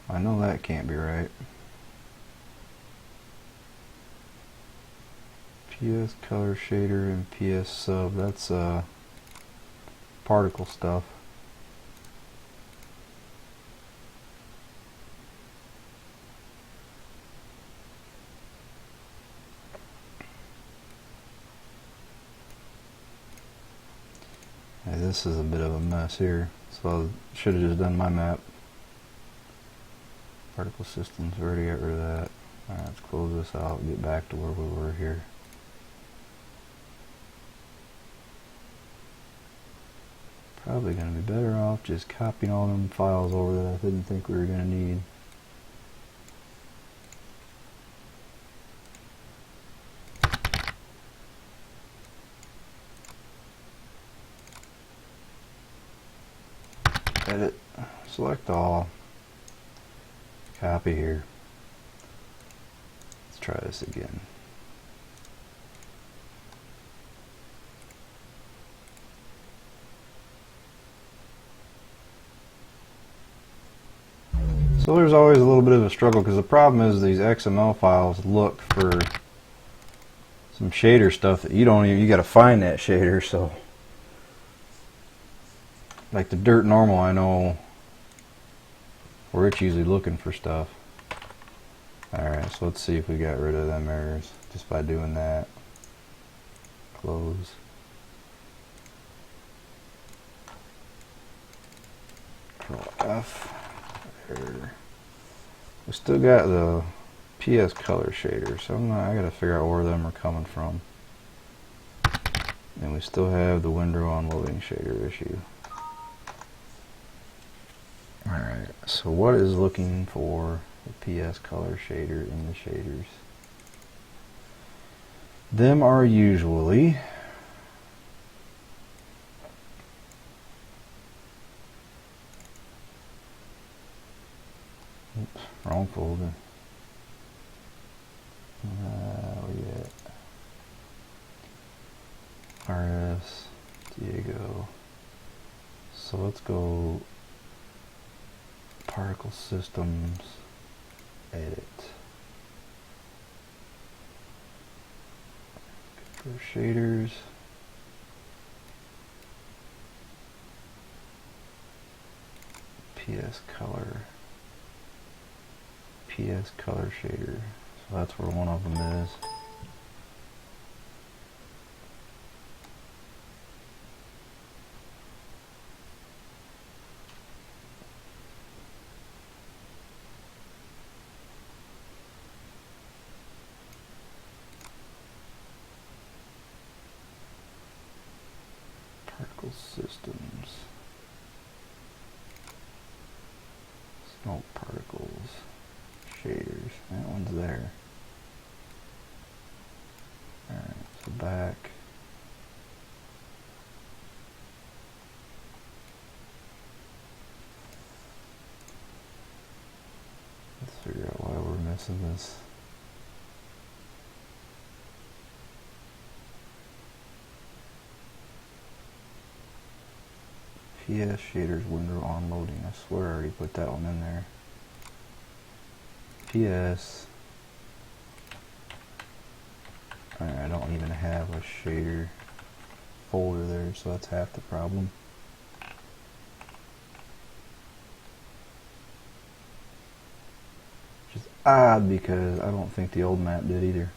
I know that can't be right. PS color shader and PS sub, that's particle stuff. Hey, this is a bit of a mess here, so I should have just done my map. Particle systems, already got rid of that. Alright, let's close this out and get back to where we were here. Probably going to be better off just copying all them files over that I didn't think we were going to need. Edit, select all, copy here. Let's try this again. So there's always a little bit of a struggle because the problem is these XML files look for some shader stuff that you don't even, you got to find that shader. So like the dirt normal, I know where it's usually looking for stuff. Alright, so let's see if we got rid of them errors just by doing that. Close. Control F. There. We still got the PS color shader, so I gotta figure out where them are coming from. And we still have the window unloading shader issue. Alright, so what is looking for the PS color shader in the shaders? Them are usually oops, wrong folder. Yeah. RS Diego. So let's go particle systems, edit. For shaders. PS color. PS color shader. So that's where one of them is. back. Let's figure out why we're missing this. PS shaders window on loading. I swear I already put that one in there. PS. I don't even have a shader folder there, so that's half the problem. Which is odd because I don't think the old map did either.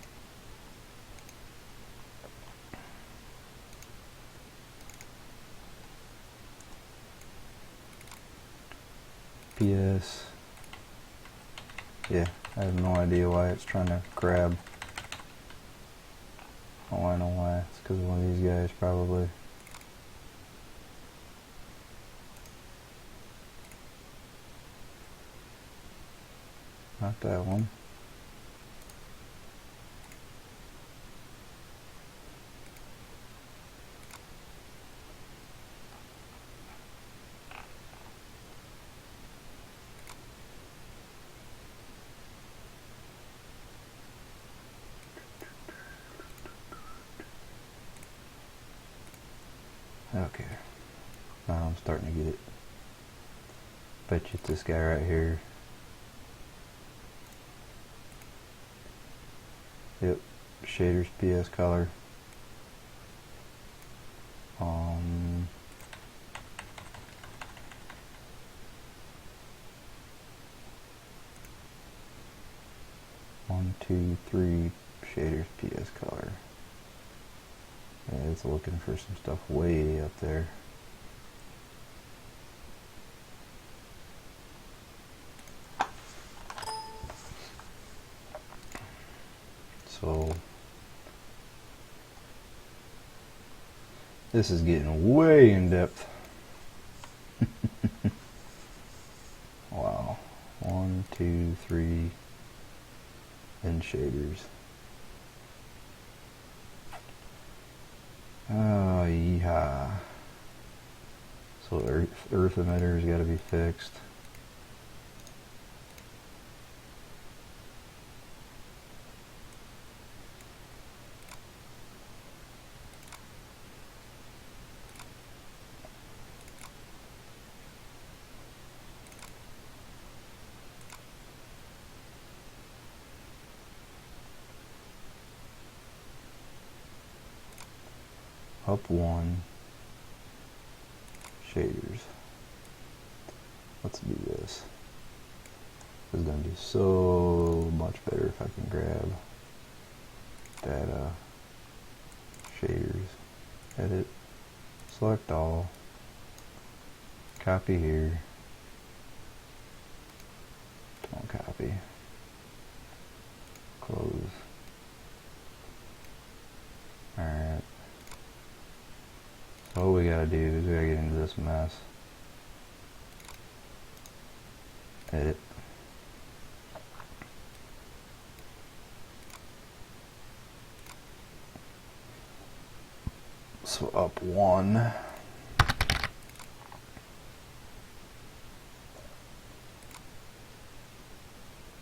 PS. Yeah, I have no idea why it's trying to grab. Oh, I know why. It's because of one of these guys, probably. Not that one. Okay. Now I'm starting to get it. Bet you it's this guy right here. Yep. Shaders PS color. One, two, three shaders PS color. Yeah, it's looking for some stuff way up there. So this is getting way in depth. Wow. 1, 2, 3 and shaders. Oh, yeehaw. So earth emitter's got to be fixed. Up one. Shaders. Let's do this. This is going to be so much better if I can grab data, shaders, edit, select all, copy here, don't copy, close. Alright. So what we gotta do is we gotta get into this mess. Edit. So up one.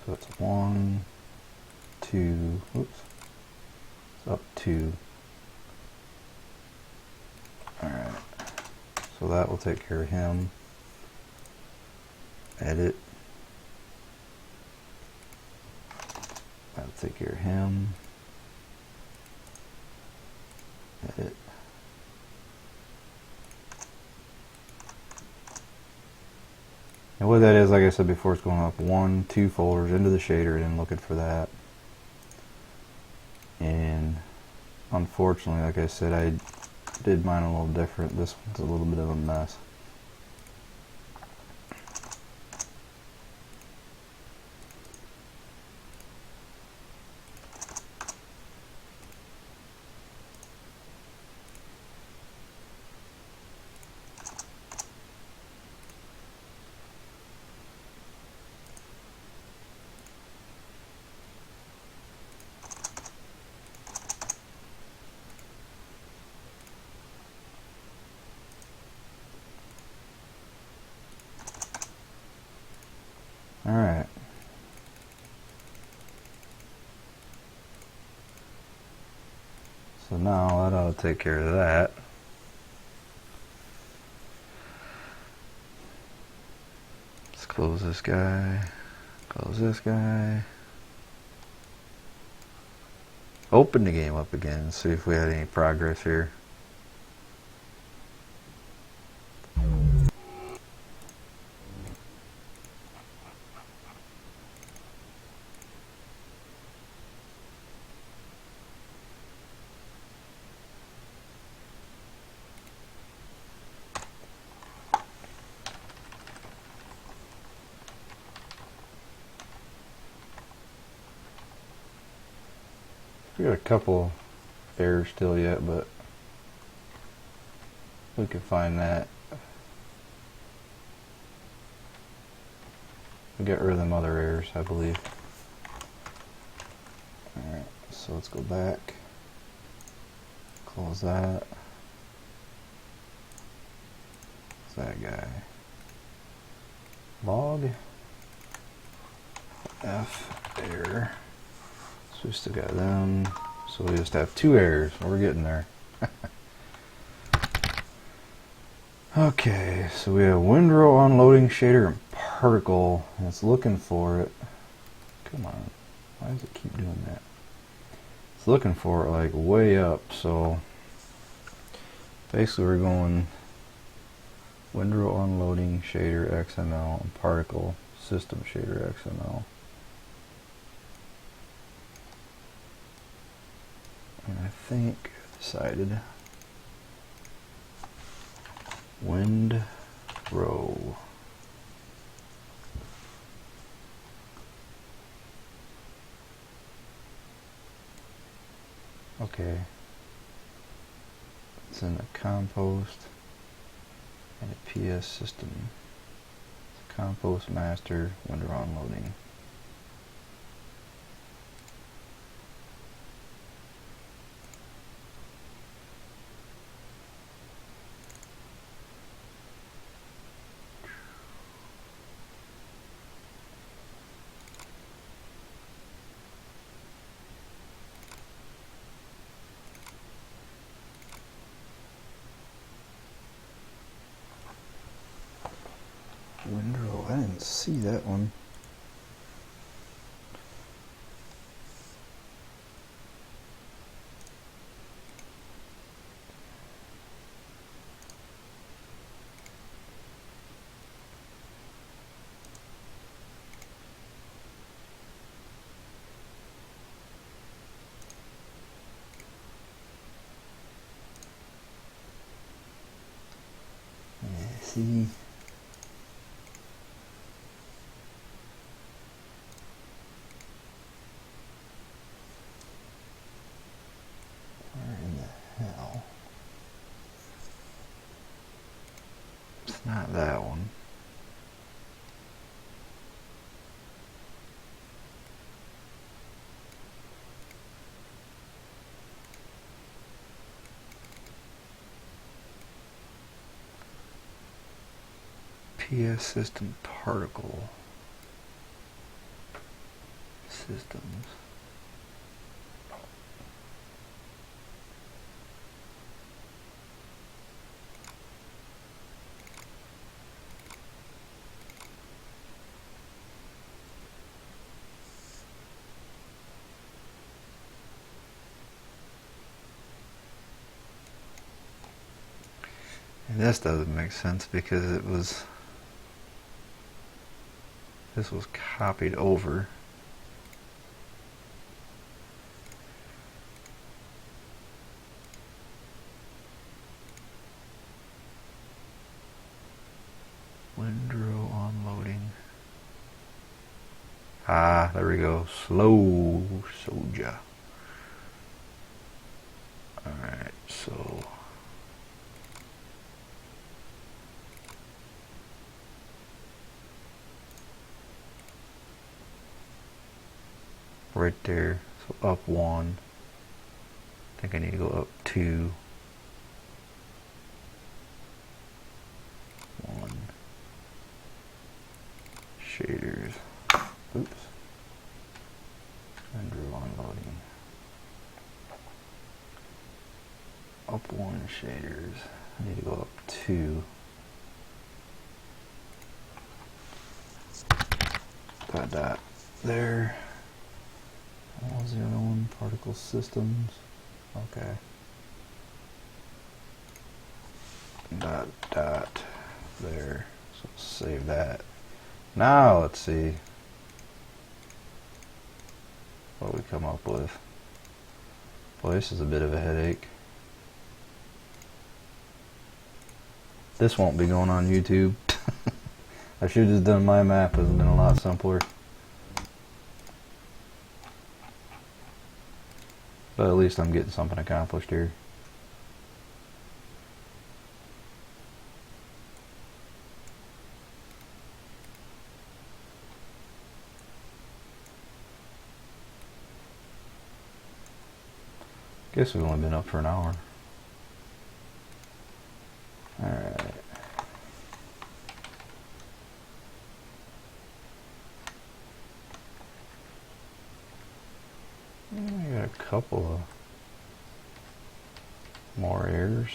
So it's 1, 2, oops. It's up 2. Alright. So that will take care of him. Edit. That'll take care of him. Edit. And what that is, like I said before, it's going up 1, 2 folders into the shader and looking for that. And unfortunately, like I said, I did mine a little different. This one's a little bit of a mess. So now that ought to take care of that. Let's close this guy. Close this guy. Open the game up again, see if we had any progress here. We got a couple errors still yet, but we can find that. We got rid of them other errors, I believe. Alright, so let's go back. Close that. What's that guy? Log F error. So we still got them. So we just have 2 errors. We're getting there. Okay, so we have windrow unloading shader and particle, and it's looking for it. Come on, why does it keep doing that? It's looking for it like way up, so basically we're going windrow unloading shader XML and particle system shader XML. And I think I decided windrow. Okay. It's in the compost and a PS system. Compost master windrow unloading. Windrow, I didn't see that one. Yeah, see. Not that one. PS system particle systems. And this doesn't make sense because this was copied over. Windrow unloading. Ah, there we go. Slow soldier. Alright, so right there, so up 1. I think I need to go up 2. 1. Shaders. Oops. Windrow unloading. up one shaders. I need to go up two. Dot dot there. 101 particle systems. Okay. Dot dot there. So save that. Now let's see what we come up with. Boy, this is a bit of a headache. This won't be going on YouTube. I should have just done my map. It would have been a lot simpler. But at least I'm getting something accomplished here. Guess we've only been up for an hour. Alright. We got a couple of more errors.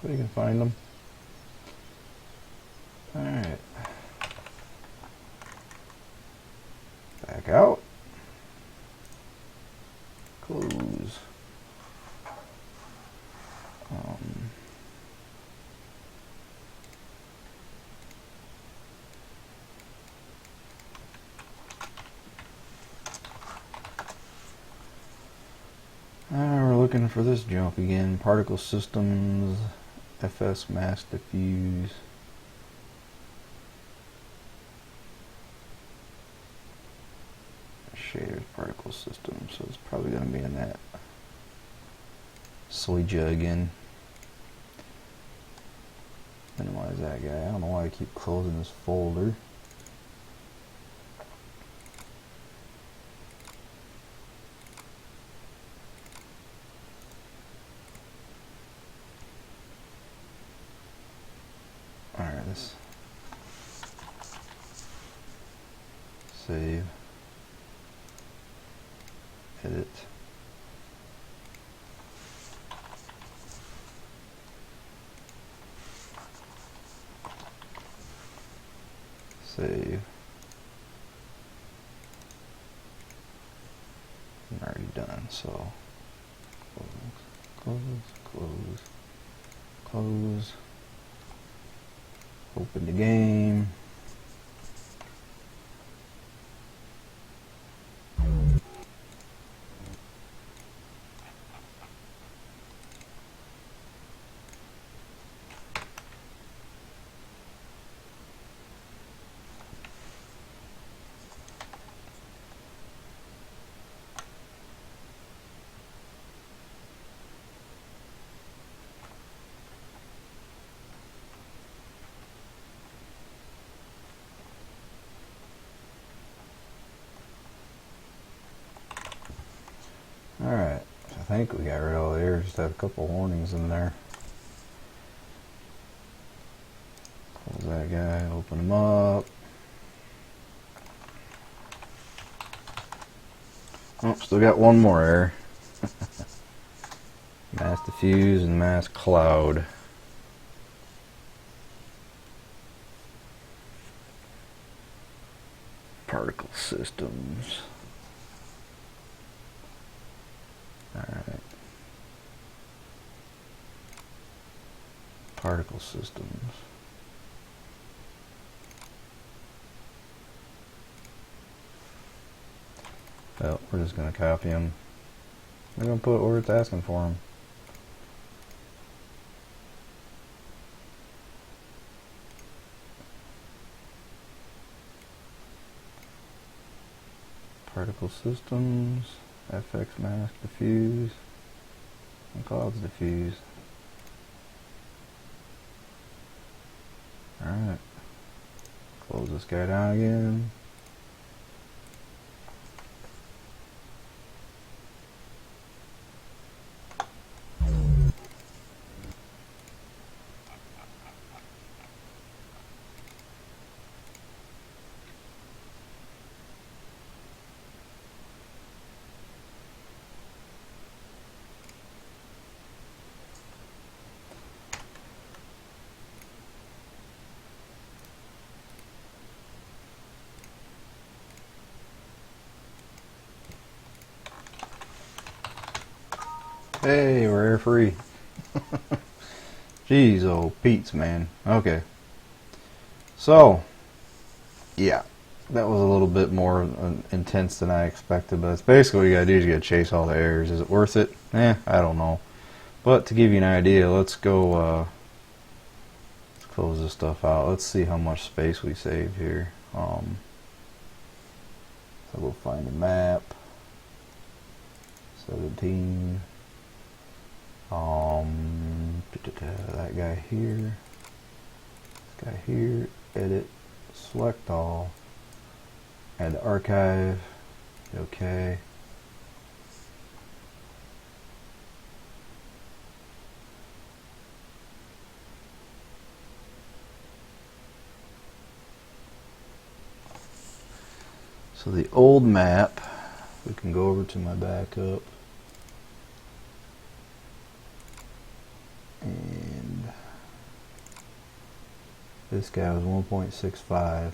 But you can find them. Alright. Back out. Close. We're looking for this jump again. Particle systems, FS mass diffuse. Shaders, particle system, so it's probably going to be in that soy jug again. Minimize that guy. I don't know why I keep closing this folder. Alright, this save. Edit. Save. I'm already done, so close, close, close. Open the game. Alright, I think we got rid of all the errors, just had a couple warnings in there. Close that guy, open him up. Oh, still got one more error. Mass diffuse and mass cloud. Particle systems. Alright. Particle systems. Well, we're just going to copy them. We're going to put where it's asking for them. Particle systems, FX mask diffuse, and clouds diffuse. Alright. Close this guy down again. Hey, we're air free. Jeez, oh, Pete's, man. Okay. So, yeah. That was a little bit more intense than I expected, but it's basically what you gotta do is you gotta chase all the errors. Is it worth it? I don't know. But to give you an idea, let's go, close this stuff out. Let's see how much space we saved here. So we'll find a map. 17. That guy here. This guy here. Edit. Select all. Add to archive. Okay. So the old map, we can go over to my backup. And this guy was 1.65.